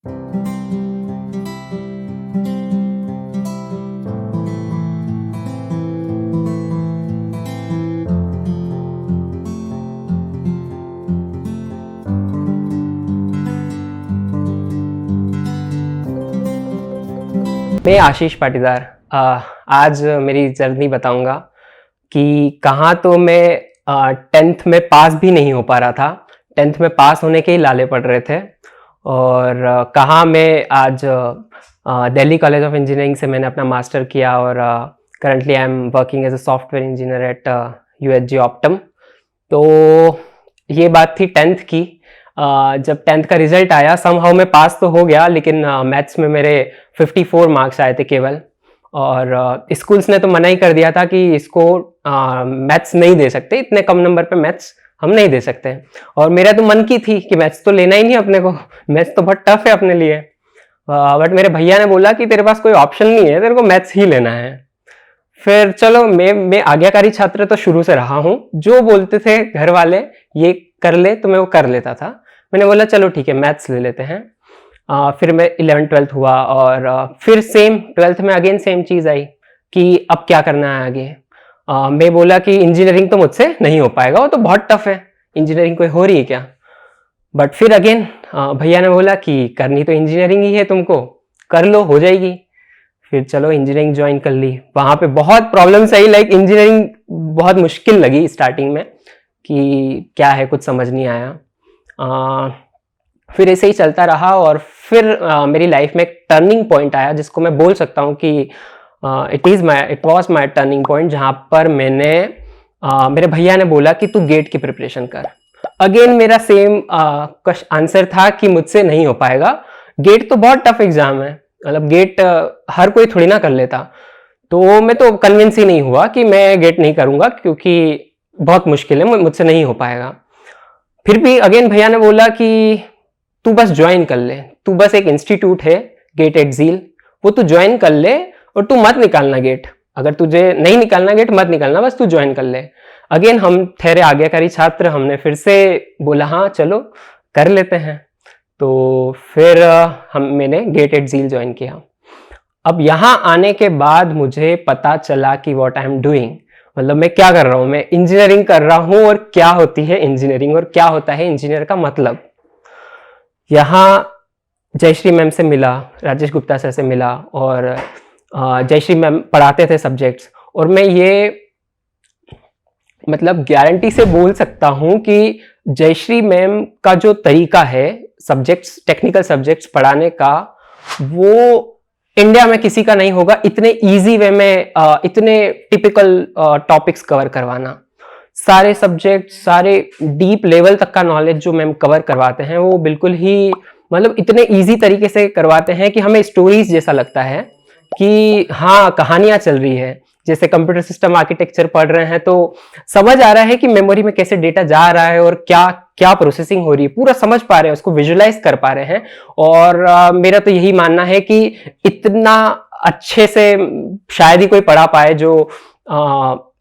मैं आशीष पाटीदार। आज मेरी जर्नी बताऊंगा कि कहाँ तो मैं 10th में पास भी नहीं हो पा रहा था। 10th में पास होने के ही लाले पड़ रहे थे। और कहाँ मैं आज दिल्ली कॉलेज ऑफ इंजीनियरिंग से मैंने अपना मास्टर किया और currently I am working as a software engineer at UHG Optum. तो ये बात थी 10th की। जब 10th का रिजल्ट आया समहाउ मैं पास तो हो गया, लेकिन मैथ्स में मेरे 54 मार्क्स आए थे केवल। और स्कूल्स ने तो मना ही कर दिया था कि इसको मैथ्स नहीं दे सकते, इतने कम नंबर पे मैथ्स हम नहीं दे सकते। और मेरा तो मन की थी कि मैथ्स तो लेना ही नहीं अपने को, मैथ्स तो बहुत टफ है अपने लिए। बट मेरे भैया ने बोला कि तेरे पास कोई ऑप्शन नहीं है, तेरे को मैथ्स ही लेना है। फिर चलो, मैं आज्ञाकारी छात्र तो शुरू से रहा हूँ। जो बोलते थे घर वाले ये कर ले तो मैं वो कर लेता था। मैंने बोला चलो ठीक है मैथ्स ले लेते हैं। फिर मैं 11th-12th हुआ और फिर सेम 12th में अगेन सेम चीज़ आई कि अब क्या करना है आगे। मैं बोला कि इंजीनियरिंग तो मुझसे नहीं हो पाएगा, वो तो बहुत टफ है, इंजीनियरिंग कोई हो रही है क्या। बट फिर अगेन भैया ने बोला कि करनी तो इंजीनियरिंग ही है, तुमको कर लो हो जाएगी। फिर चलो इंजीनियरिंग ज्वाइन कर ली। वहाँ पे बहुत प्रॉब्लम्स आई, लाइक इंजीनियरिंग बहुत मुश्किल लगी स्टार्टिंग में कि क्या है कुछ समझ नहीं आया। फिर ऐसे ही चलता रहा और फिर मेरी लाइफ में एक टर्निंग पॉइंट आया जिसको मैं बोल सकता हूँ कि it was my turning point, जहाँ पर मेरे भैया ने बोला कि तू गेट की प्रिपरेशन कर। अगेन मेरा सेम आंसर था कि मुझसे नहीं हो पाएगा, गेट तो बहुत टफ एग्जाम है, मतलब गेट हर कोई थोड़ी ना कर लेता। तो मैं तो कन्विंस ही नहीं हुआ कि मैं गेट नहीं करूँगा क्योंकि बहुत मुश्किल है, मुझसे नहीं हो पाएगा। फिर भी अगेन भैया ने बोला कि तू बस ज्वाइन कर ले, तू बस एक इंस्टीट्यूट है गेट एग्जील, वो तू ज्वाइन कर ले और तू मत निकालना गेट। अगर तुझे नहीं निकालना गेट मत निकालना, बस तू ज्वाइन कर ले। अगेन हम ठहरे आज्ञाकारी छात्र, हमने फिर से बोला हाँ चलो कर लेते हैं। तो फिर मैंने गेट एग्जील ज्वाइन किया। अब यहाँ आने के बाद मुझे पता चला कि व्हाट आई एम डूइंग, मतलब मैं क्या कर रहा हूँ। मैं इंजीनियरिंग कर रहा हूँ और क्या होती है इंजीनियरिंग और क्या होता है इंजीनियर का मतलब। यहाँ जयश्री मैम से मिला, राजेश गुप्ता सर से मिला और जयश्री मैम पढ़ाते थे सब्जेक्ट्स। और मैं ये मतलब गारंटी से बोल सकता हूँ कि जयश्री मैम का जो तरीका है सब्जेक्ट्स, टेक्निकल सब्जेक्ट्स पढ़ाने का, वो इंडिया में किसी का नहीं होगा। इतने इजी वे में इतने टिपिकल टॉपिक्स कवर करवाना, सारे सब्जेक्ट, सारे डीप लेवल तक का नॉलेज जो मैम कवर करवाते हैं वो बिल्कुल ही मतलब इतने इजी तरीके से करवाते हैं कि हमें स्टोरीज जैसा लगता है कि हाँ कहानियां चल रही है। जैसे कंप्यूटर सिस्टम आर्किटेक्चर पढ़ रहे हैं तो समझ आ रहा है कि मेमोरी में कैसे डेटा जा रहा है और क्या क्या प्रोसेसिंग हो रही है, पूरा समझ पा रहे हैं, उसको विजुलाइज कर पा रहे हैं। और मेरा तो यही मानना है कि इतना अच्छे से शायद ही कोई पढ़ा पाए जो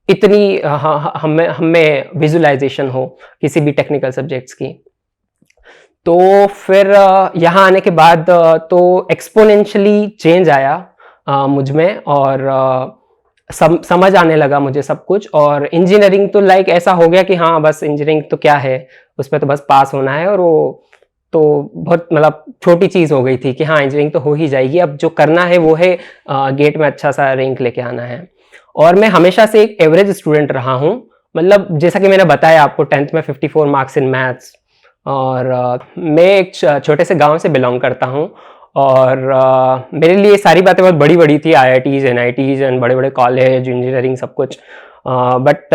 इतनी हमें विजुलाइजेशन हो किसी भी टेक्निकल सब्जेक्ट्स की। तो फिर यहाँ आने के बाद तो एक्सपोनेंशियली चेंज आया मुझ में और समझ आने लगा मुझे सब कुछ। और इंजीनियरिंग तो लाइक ऐसा हो गया कि हाँ बस इंजीनियरिंग तो क्या है, उसमें तो बस पास होना है। और वो तो बहुत मतलब छोटी चीज़ हो गई थी कि हाँ इंजीनियरिंग तो हो ही जाएगी, अब जो करना है वो है गेट में अच्छा सा रैंक लेके आना है। और मैं हमेशा से एक एवरेज स्टूडेंट रहा हूँ, मतलब जैसा कि मैंने बताया आपको 10th में 54 मार्क्स इन मैथ्स। और मैं एक छोटे से गांव से बिलोंग करता हूँ और मेरे लिए सारी बातें बहुत बड़ी बड़ी थी, IITs NITs एंड बड़े बड़े कॉलेज इंजीनियरिंग सब कुछ। बट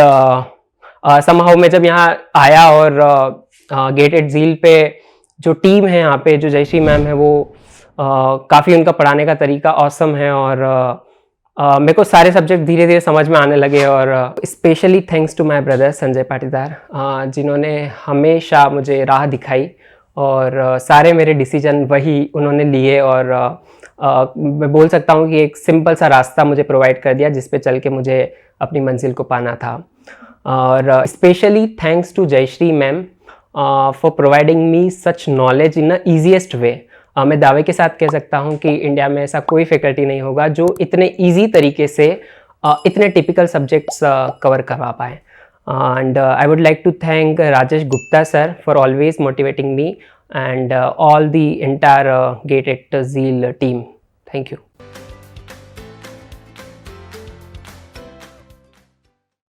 समहाउ मैं जब यहाँ आया और गेट एग्जील पे जो टीम है यहाँ पे, जो जयश्री मैम है, वो काफ़ी उनका पढ़ाने का तरीका ऑसम है। और मेरे को सारे सब्जेक्ट धीरे धीरे समझ में आने लगे। और specially thanks to my brother Sanjay Patidar, जिन्होंने हमेशा मुझे राह दिखाई और सारे मेरे डिसीजन वही उन्होंने लिए। और मैं बोल सकता हूँ कि एक सिंपल सा रास्ता मुझे प्रोवाइड कर दिया जिस पे चल के मुझे अपनी मंजिल को पाना था। और specially thanks to Jayashree ma'am for providing me such knowledge in a easiest way. मैं दावे के साथ कह सकता हूँ कि इंडिया में ऐसा कोई फैकल्टी नहीं होगा जो इतने ईजी तरीके से इतने टिपिकल सब्जेक्ट्स कवर करवा पाए. And I would like to thank Rajesh Gupta sir for always motivating me and all the entire Gate at Zeal team. Thank you.